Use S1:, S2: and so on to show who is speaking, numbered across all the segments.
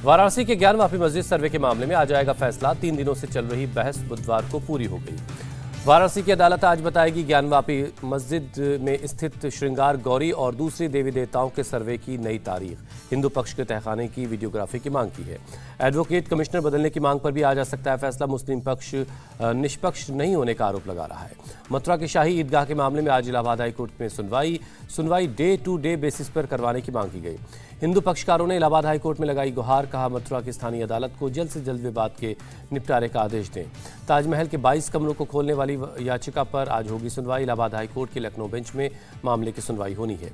S1: वाराणसी के ज्ञानवापी मस्जिद सर्वे के मामले में आ जाएगा फैसला। 3 दिनों से चल रही बहस बुधवार को पूरी हो गई। वाराणसी की अदालत आज बताएगी ज्ञानवापी मस्जिद में स्थित श्रृंगार गौरी और दूसरी देवी देवताओं के सर्वे की नई तारीख। हिंदू पक्ष के तहखाने की वीडियोग्राफी की मांग की है। एडवोकेट कमिश्नर बदलने की मांग पर भी आ जा सकता है फैसला। मुस्लिम पक्ष निष्पक्ष नहीं होने का आरोप लगा रहा है। मथुरा की शाही ईदगाह के मामले में आज इलाहाबाद हाईकोर्ट में सुनवाई डे टू डे बेसिस पर करवाने की मांग की गई। हिंदू पक्षकारों ने इलाहाबाद हाईकोर्ट में लगाई गुहार, कहा मथुरा की स्थानीय अदालत को जल्द से जल्द विवाद के निपटारे का आदेश दें। ताजमहल के 22 कमरों को खोलने वाली याचिका पर आज होगी सुनवाई। इलाहाबाद हाईकोर्ट के लखनऊ बेंच में मामले की सुनवाई होनी है।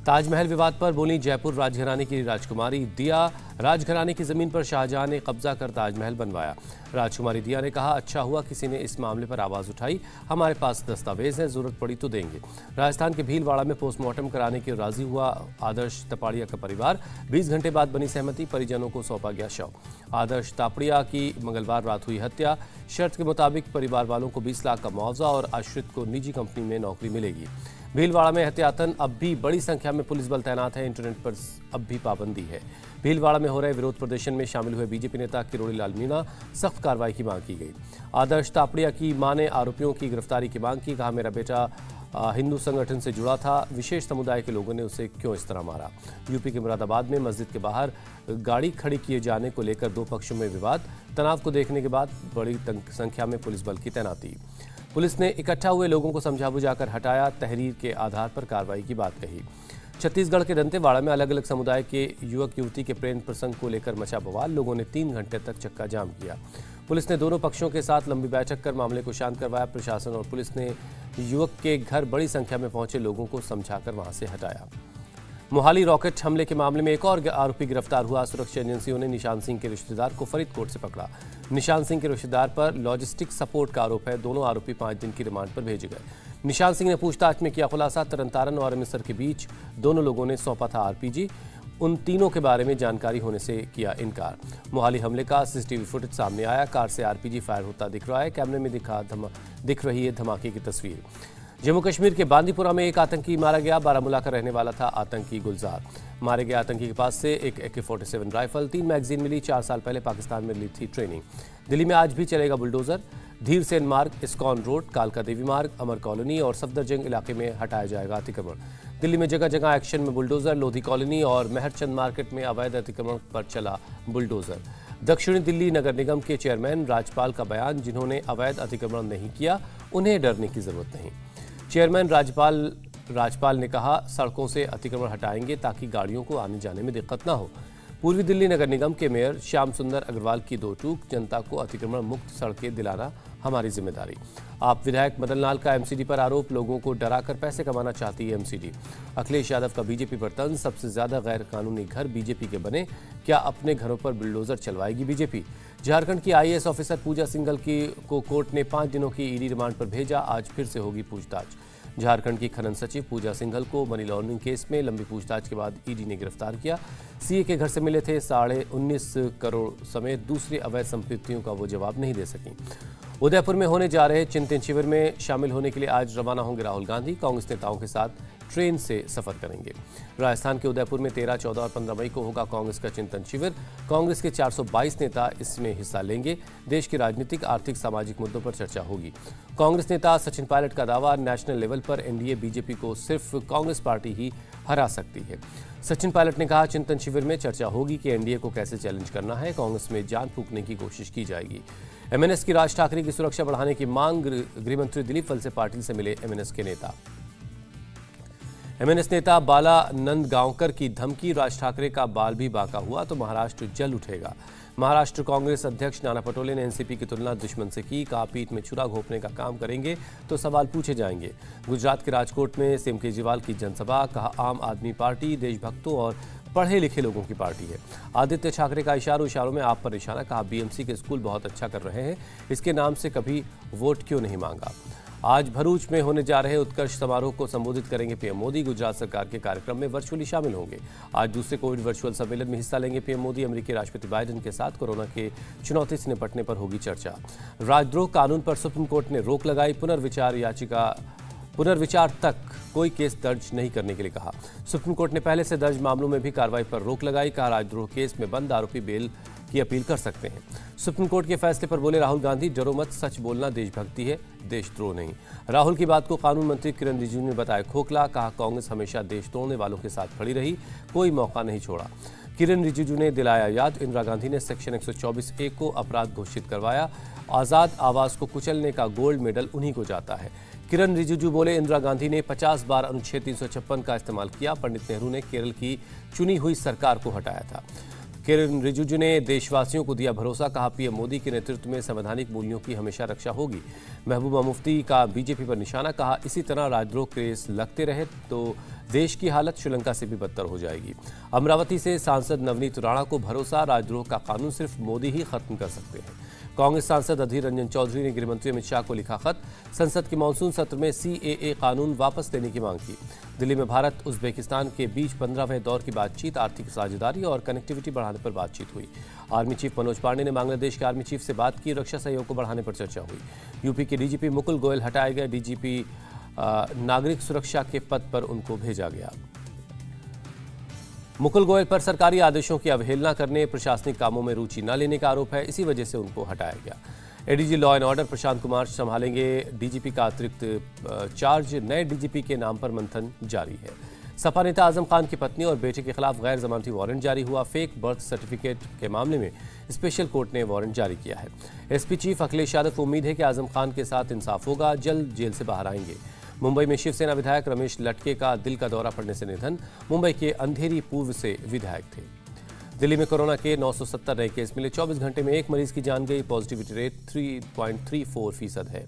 S1: ताजमहल विवाद पर बोली जयपुर राजघराने की राजकुमारी दिया। राजघराने की जमीन पर शाहजहां ने कब्जा कर ताजमहल बनवाया। राजकुमारी दिया ने कहा, अच्छा हुआ किसी ने इस मामले पर आवाज उठाई, हमारे पास दस्तावेज हैं, जरूरत पड़ी तो देंगे। राजस्थान के भीलवाड़ा में पोस्टमार्टम कराने के राजी हुआ आदर्श तापड़िया का परिवार। 20 घंटे बाद बनी सहमति, परिजनों को सौंपा गया शव। आदर्श तापड़िया की मंगलवार रात हुई हत्या। शर्त के मुताबिक परिवार वालों को 20 लाख का मुआवजा और आश्रित को निजी कंपनी में नौकरी मिलेगी। भीलवाड़ा में एहतियातन अब भी बड़ी संख्या में पुलिस बल तैनात है। इंटरनेट पर अब भी पाबंदी है। भीलवाड़ा में हो रहे विरोध प्रदर्शन में शामिल हुए बीजेपी नेता किरोड़ी लाल मीणा, सख्त कार्रवाई की मांग की गई। आदर्श तापड़िया की मां ने आरोपियों की गिरफ्तारी की मांग की। कहा, मेरा बेटा हिंदू संगठन से जुड़ा था, विशेष समुदाय के लोगों ने उसे क्यों इस तरह मारा। यूपी के मुरादाबाद में मस्जिद के बाहर गाड़ी खड़ी किए जाने को लेकर 2 पक्षों में विवाद। तनाव को देखने के बाद बड़ी संख्या में पुलिस बल की तैनाती। पुलिस ने इकट्ठा हुए लोगों को समझा बुझाकर हटाया। तहरीर के आधार पर कार्रवाई की बात कही। छत्तीसगढ़ के दंतेवाड़ा में अलग अलग समुदाय के युवक युवती के प्रेम प्रसंग को लेकर मचा बवाल। लोगों ने 3 घंटे तक चक्का जाम किया। पुलिस ने दोनों पक्षों के साथ लंबी बैठक कर मामले को शांत करवाया। प्रशासन और पुलिस ने युवक के घर बड़ी संख्या में पहुंचे लोगों को समझाकर वहां से हटाया। मोहाली रॉकेट हमले के मामले में एक और आरोपी गिरफ्तार हुआ। सुरक्षा एजेंसियों ने निशान सिंह के रिश्तेदार को फरीदकोट से पकड़ा। निशान सिंह के रिश्तेदार पर लॉजिस्टिक सपोर्ट का आरोप है। दोनों आरोपी 5 दिन की रिमांड पर भेजे गए। निशान सिंह ने पूछताछ में किया खुलासा। तरनतारन और अमृतसर के बीच दोनों लोगों ने सौंपा था आरपीजी। उन तीनों के बारे में जानकारी होने से किया इनकार। मोहाली हमले का सीसीटीवी फुटेज सामने आया। कार से आरपीजी फायर होता दिख रहा है। कैमरे में दिख रही है धमाके की तस्वीर। जम्मू कश्मीर के बांदीपुरा में एक आतंकी मारा गया। बारामूला का रहने वाला था आतंकी गुलजार। मारे गए आतंकी के पास से एक AK-47 राइफल, 3 मैगजीन मिली। 4 साल पहले पाकिस्तान में ली थी ट्रेनिंग। दिल्ली में आज भी चलेगा बुलडोजर। धीर सेन मार्ग, इस्कॉन रोड, कालका देवी मार्ग, अमर कॉलोनी और सफदरजंग इलाके में हटाया जाएगा अतिक्रमण। दिल्ली में जगह जगह एक्शन में बुलडोजर। लोधी कॉलोनी और मेहरचंद मार्केट में अवैध अतिक्रमण पर चला बुलडोजर। दक्षिणी दिल्ली नगर निगम के चेयरमैन राज्यपाल का बयान, जिन्होंने अवैध अतिक्रमण नहीं किया उन्हें डरने की जरूरत नहीं। चेयरमैन राज्यपाल ने कहा, सड़कों से अतिक्रमण हटाएंगे ताकि गाड़ियों को आने जाने में दिक्कत न हो। पूर्वी दिल्ली नगर निगम के मेयर श्याम सुंदर अग्रवाल की 2 टूक, जनता को अतिक्रमण मुक्त सड़कें दिलाना हमारी जिम्मेदारी। आप विधायक मदन लाल का एमसीडी पर आरोप, लोगों को डराकर पैसे कमाना चाहती है एमसीडी। अखिलेश यादव का बीजेपी पर तंज, सबसे ज्यादा गैर कानूनी घर बीजेपी के बने, क्या अपने घरों पर बुलडोजर चलवाएगी बीजेपी। झारखंड की IAS ऑफिसर पूजा सिंघल को कोर्ट ने 5 दिनों की ईडी रिमांड पर भेजा। आज फिर से होगी पूछताछ। झारखंड की खनन सचिव पूजा सिंघल को मनी लॉन्ड्रिंग केस में लंबी पूछताछ के बाद ईडी ने गिरफ्तार किया। सीए के घर से मिले थे 19.5 करोड़ समेत दूसरी अवैध संपत्तियों का वो जवाब नहीं दे सकी। उदयपुर में होने जा रहे चिंतन शिविर में शामिल होने के लिए आज रवाना होंगे राहुल गांधी। कांग्रेस नेताओं के साथ ट्रेन से सफर करेंगे। राजस्थान के उदयपुर में 13, 14 और 15 मई को होगा कांग्रेस का चिंतन शिविर। कांग्रेस के 422 नेता इसमें हिस्सा लेंगे। देश के राजनीतिक, आर्थिक, सामाजिक मुद्दों पर चर्चा होगी। कांग्रेस नेता सचिन पायलट का दावा, नेशनल लेवल पर एनडीए बीजेपी को सिर्फ कांग्रेस पार्टी ही हरा सकती है। सचिन पायलट ने कहा, चिंतन शिविर में चर्चा होगी कि एनडीए को कैसे चैलेंज करना है। कांग्रेस में जान फूंकने की कोशिश की जाएगी। एमएनएस की राज ठाकरे की सुरक्षा बढ़ाने की मांग, गृहमंत्री दिलीप वलसे पाटिल से मिले एमएनएस के नेता। एमएनएस नेता बाला नंदगांवकर की धमकी, राज ठाकरे का बाल भी बांका हुआ तो महाराष्ट्र जल उठेगा। महाराष्ट्र कांग्रेस अध्यक्ष नाना पटोले ने एनसीपी की तुलना दुश्मन से की। कहा, पीठ में छुरा घोंपने का काम करेंगे तो सवाल पूछे जाएंगे। गुजरात के राजकोट में सीएम केजरीवाल की जनसभा। कहा, आम आदमी पार्टी देशभक्तों और पढ़े लिखे लोगों की पार्टी है। आदित्य ठाकरे का इशारों में आप पर निशाना। कहा, बीएमसी के स्कूल बहुत अच्छा कर रहे हैं, इसके नाम से कभी वोट क्यों नहीं मांगा। आज भरूच में होने जा रहे उत्कर्ष समारोह को संबोधित करेंगे पीएम मोदी। गुजरात सरकार के कार्यक्रम में वर्चुअली शामिल होंगे। आज दूसरे कोविड वर्चुअल सम्मेलन में हिस्सा लेंगे पीएम मोदी। अमेरिकी राष्ट्रपति बाइडेन के साथ कोरोना के चुनौती से निपटने पर होगी चर्चा। राजद्रोह कानून पर सुप्रीम कोर्ट ने रोक लगाई। पुनर्विचार याचिका पुनर्विचार तक कोई केस दर्ज नहीं करने के लिए कहा। सुप्रीम कोर्ट ने पहले से दर्ज मामलों में भी कार्रवाई पर रोक लगाई। कहा, राजद्रोह केस में बंद आरोपी बेल की अपील कर सकते हैं। सुप्रीम कोर्ट के फैसले पर बोले राहुल गांधी, डरो मत, सच बोलना देशभक्ति है, देशद्रोह नहीं। राहुल की बात को कानून मंत्री किरण रिजिजू ने बताया खोखला। कहा, कांग्रेस हमेशा देश तोड़ने वालों के साथ खड़ी रही, कोई मौका नहीं छोड़ा। किरण रिजिजू ने दिलाया याद, इंदिरा गांधी ने सेक्शन 124A को अपराध घोषित करवाया। आज़ाद आवाज़ को कुचलने का गोल्ड मेडल उन्हीं को जाता है। किरण रिजिजू बोले, इंदिरा गांधी ने 50 बार अनुच्छेद 356 का इस्तेमाल किया। पंडित नेहरू ने केरल की चुनी हुई सरकार को हटाया था। किरण रिजिजू ने देशवासियों को दिया भरोसा। कहा, पीएम मोदी के नेतृत्व में संवैधानिक मूल्यों की हमेशा रक्षा होगी। महबूबा मुफ्ती का बीजेपी पर निशाना। कहा, इसी तरह राजद्रोह केस लगते रहे तो देश की हालत श्रीलंका से भी बदतर हो जाएगी। अमरावती से सांसद नवनीत राणा को भरोसा, राजद्रोह का कानून सिर्फ मोदी ही खत्म कर सकते हैं। कांग्रेस सांसद अधीर रंजन चौधरी ने गृहमंत्री अमित शाह को लिखा खत। संसद के मानसून सत्र में CAA कानून वापस लेने की मांग की। दिल्ली में भारत उज्बेकिस्तान के बीच 15वें दौर की बातचीत, आर्थिक साझेदारी और कनेक्टिविटी बढ़ाने पर बातचीत हुई। आर्मी चीफ मनोज पांडे ने बांग्लादेश के आर्मी चीफ से बात की। रक्षा सहयोग को बढ़ाने पर चर्चा हुई। यूपी के DGP मुकुल गोयल हटाए गए। DGP नागरिक सुरक्षा के पद पर उनको भेजा गया। मुकुल गोयल पर सरकारी आदेशों की अवहेलना करने, प्रशासनिक कामों में रुचि न लेने का आरोप है। इसी वजह से उनको हटाया गया। ADG law and order Prashant Kumar संभालेंगे DGP का अतिरिक्त चार्ज। नए DGP के नाम पर मंथन जारी है। सपा नेता आजम खान की पत्नी और बेटे के खिलाफ गैर जमानती वारंट जारी हुआ। फेक बर्थ सर्टिफिकेट के मामले में स्पेशल कोर्ट ने वारंट जारी किया है। SP चीफ अखिलेश यादव को उम्मीद है कि आजम खान के साथ इंसाफ होगा, जल्द जेल से बाहर आएंगे। मुंबई में शिवसेना विधायक रमेश लटके का दिल का दौरा पड़ने से निधन। मुंबई के अंधेरी पूर्व से विधायक थे। दिल्ली में कोरोना के 970 नए केस मिले। 24 घंटे में एक मरीज की जान गई। पॉजिटिविटी रेट 3.34% है।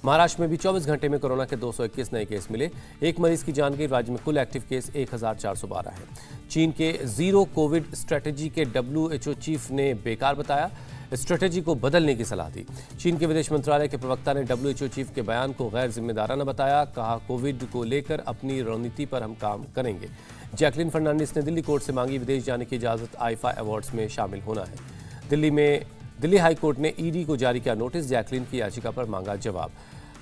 S1: महाराष्ट्र में भी 24 घंटे में कोरोना के 221 नए केस मिले। एक मरीज की जान गई। राज्य में कुल एक्टिव केस 1412 है। चीन के जीरो कोविड स्ट्रेटेजी के WHO चीफ ने बेकार बताया। स्ट्रेटेजी को बदलने की सलाह दी। चीन के विदेश मंत्रालय के प्रवक्ता ने WHO चीफ के बयान को गैर जिम्मेदाराना बताया। कहा, कोविड को लेकर अपनी रणनीति पर हम काम करेंगे। जैकलिन फर्नांडिस ने दिल्ली कोर्ट से मांगी विदेश जाने की इजाजत। IFA अवार्ड्स में शामिल होना है। दिल्ली हाई कोर्ट ने ED को जारी किया नोटिस। जैकलिन की याचिका पर मांगा जवाब।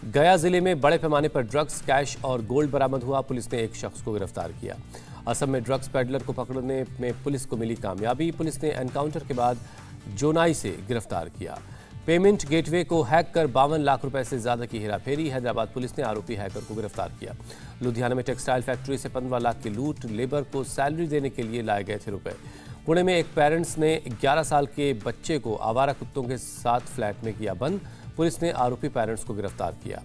S1: गया जिले में बड़े पैमाने पर ड्रग्स, कैश और गोल्ड बरामद हुआ। पुलिस ने एक शख्स को गिरफ्तार किया। असम में ड्रग्स पेडलर को पकड़ने में पुलिस को मिली कामयाबी। पुलिस ने एनकाउंटर के बाद जोनाई से गिरफ्तार किया। पेमेंट गेटवे को हैक कर 52 लाख रुपए से ज्यादा की हेराफेरी। हैदराबाद पुलिस ने आरोपी हैकर को गिरफ्तार किया। लुधियाना में टेक्सटाइल फैक्ट्री से 15 लाख की लूट। लेबर को सैलरी देने के लिए लाए गए थे रुपए। पुणे में एक पेरेंट्स ने 11 साल के बच्चे को आवारा कुत्तों के साथ फ्लैट में किया बंद। पुलिस ने आरोपी पेरेंट्स को गिरफ्तार किया।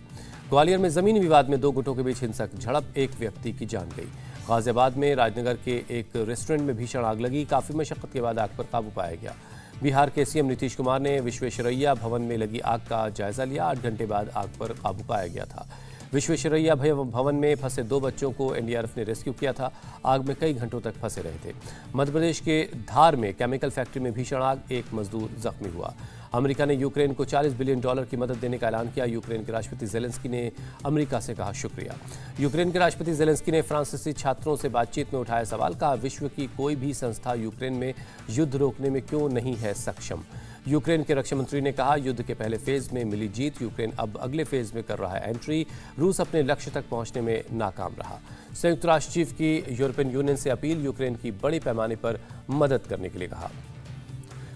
S1: ग्वालियर में जमीनी विवाद में 2 गुटों के बीच हिंसक झड़प। एक व्यक्ति की जान गई। गाजियाबाद में राजनगर के एक रेस्टोरेंट में भीषण आग लगी। काफी मशक्कत के बाद आग पर काबू पाया गया। बिहार के CM नीतीश कुमार ने विश्वेश्वरैया भवन में लगी आग का जायजा लिया। 8 घंटे बाद आग पर काबू पाया गया था। विश्वेश्वरैया भवन में फंसे 2 बच्चों को NDRF ने रेस्क्यू किया था। आग में कई घंटों तक फंसे रहे थे। मध्य प्रदेश के धार में केमिकल फैक्ट्री में भीषण आग। एक मजदूर जख्मी हुआ। अमेरिका ने यूक्रेन को $40 बिलियन की मदद देने का ऐलान किया। यूक्रेन के राष्ट्रपति जेलेंस्की ने अमेरिका से कहा शुक्रिया। यूक्रेन के राष्ट्रपति जेलेंस्की ने फ्रांसीसी छात्रों से बातचीत में उठाया सवाल। कहा, विश्व की कोई भी संस्था यूक्रेन में युद्ध रोकने में क्यों नहीं है सक्षम। यूक्रेन के रक्षा मंत्री ने कहा, युद्ध के पहले फेज में मिली जीत, यूक्रेन अब अगले फेज में कर रहा है एंट्री। रूस अपने लक्ष्य तक पहुंचने में नाकाम रहा। संयुक्त राष्ट्र चीफ की यूरोपियन यूनियन से अपील। यूक्रेन की बड़े पैमाने पर मदद करने के लिए कहा।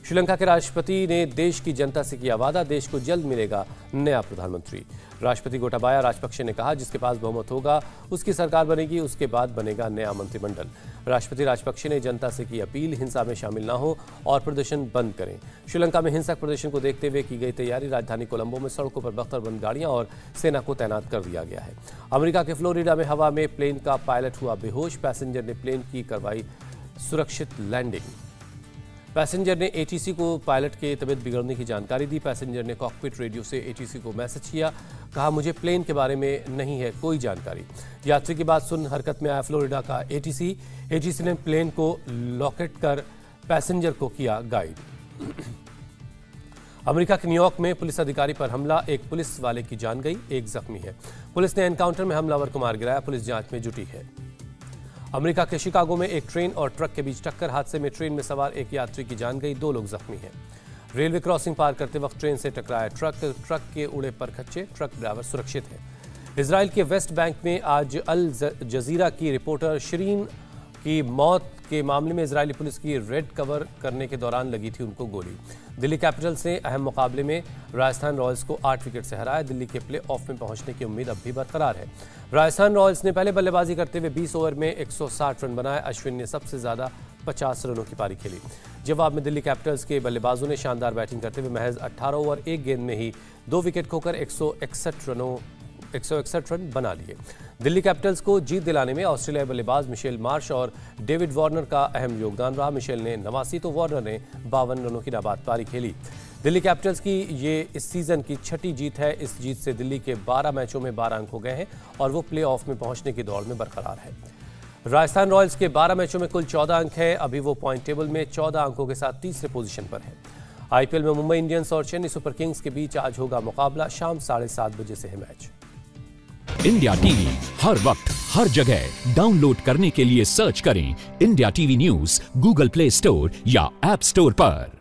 S1: श्रीलंका के राष्ट्रपति ने देश की जनता से किया वादा। देश को जल्द मिलेगा नया प्रधानमंत्री। राष्ट्रपति गोटाबाया राजपक्षे ने कहा, जिसके पास बहुमत होगा उसकी सरकार बनेगी, उसके बाद बनेगा नया मंत्रिमंडल। राष्ट्रपति राजपक्षे ने जनता से की अपील, हिंसा में शामिल न हो और प्रदर्शन बंद करें। श्रीलंका में हिंसक प्रदर्शन को देखते हुए की गई तैयारी। राजधानी कोलंबो में सड़कों पर बख्तरबंद गाड़ियां और सेना को तैनात कर दिया गया है। अमेरिका के फ्लोरिडा में हवा में प्लेन का पायलट हुआ बेहोश। पैसेंजर ने प्लेन की करवाई सुरक्षित लैंडिंग। पैसेंजर ने ATC को पायलट के तबीयत बिगड़ने की जानकारी दी। पैसेंजर ने कॉकपिट रेडियो से ATC को मैसेज किया। कहा, मुझे प्लेन के बारे में नहीं है कोई जानकारी। यात्री की बात सुन हरकत में आया फ्लोरिडा का ATC ने प्लेन को लॉकेट कर पैसेंजर को किया गाइड। अमेरिका के न्यूयॉर्क में पुलिस अधिकारी पर हमला। एक पुलिस वाले की जान गई, एक जख्मी है। पुलिस ने एनकाउंटर में हमलावर को मार गिराया। पुलिस जांच में जुटी है। अमेरिका के शिकागो में एक ट्रेन और ट्रक के बीच टक्कर। हादसे में ट्रेन में सवार एक यात्री की जान गई, 2 लोग जख्मी हैं। रेलवे क्रॉसिंग पार करते वक्त ट्रेन से टकराया ट्रक के उड़े पर खच्चे। ट्रक ड्राइवर सुरक्षित है। इजराइल के वेस्ट बैंक में आज अल जजीरा की रिपोर्टर शिरीन की मौत के मामले में इजरायली पुलिस की रेड कवर करने के दौरान लगी थी उनको गोली। दिल्ली कैपिटल्स ने अहम मुकाबले में राजस्थान रॉयल्स को 8 विकेट से हराया। दिल्ली के प्ले ऑफ में पहुंचने की उम्मीद अब भी बरकरार है। राजस्थान रॉयल्स ने पहले बल्लेबाजी करते हुए 20 ओवर में 160 रन बनाए। अश्विन ने सबसे ज्यादा 50 रनों की पारी खेली। जवाब में दिल्ली कैपिटल्स के बल्लेबाजों ने शानदार बैटिंग करते हुए महज 18 ओवर 1 गेंद में ही 2 विकेट खोकर 161 रन बना लिए। दिल्ली कैपिटल्स को जीत दिलाने में ऑस्ट्रेलियाई बल्लेबाज मिशेल मार्श और डेविड वार्नर का अहम योगदान रहा। मिशेल ने 89 तो वार्नर ने 52 रनों की नाबाद पारी खेली। दिल्ली कैपिटल्स की ये इस सीजन की 6ठी जीत है। इस जीत से दिल्ली के 12 मैचों में 12 अंक हो गए हैं और वो प्ले ऑफ में पहुंचने की दौड़ में बरकरार है। राजस्थान रॉयल्स के 12 मैचों में कुल 14 अंक है। अभी वो पॉइंट टेबल में 14 अंकों के साथ तीसरे पोजीशन पर है। आईपीएल में मुंबई इंडियंस और चेन्नई सुपर किंग्स के बीच आज होगा मुकाबला। शाम 7:30 बजे से है मैच।
S2: इंडिया टीवी हर वक्त हर जगह डाउनलोड करने के लिए सर्च करें India TV news Google play store या ऐप स्टोर पर।